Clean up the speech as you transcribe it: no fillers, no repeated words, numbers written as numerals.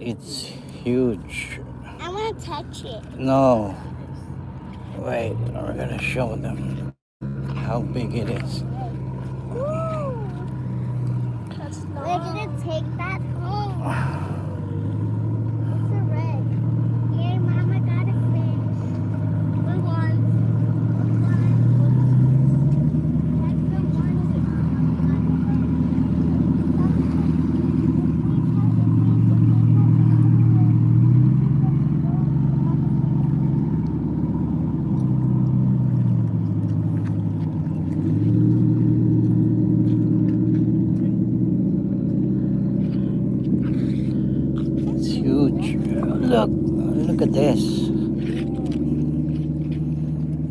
It's huge. I want to touch it. No. Wait, we're gonna show them how big it is. Ooh. That's not. We're gonna take that home. It's a red. Here, Mama got a fish. Good one. That's the one. It's huge. Look at this.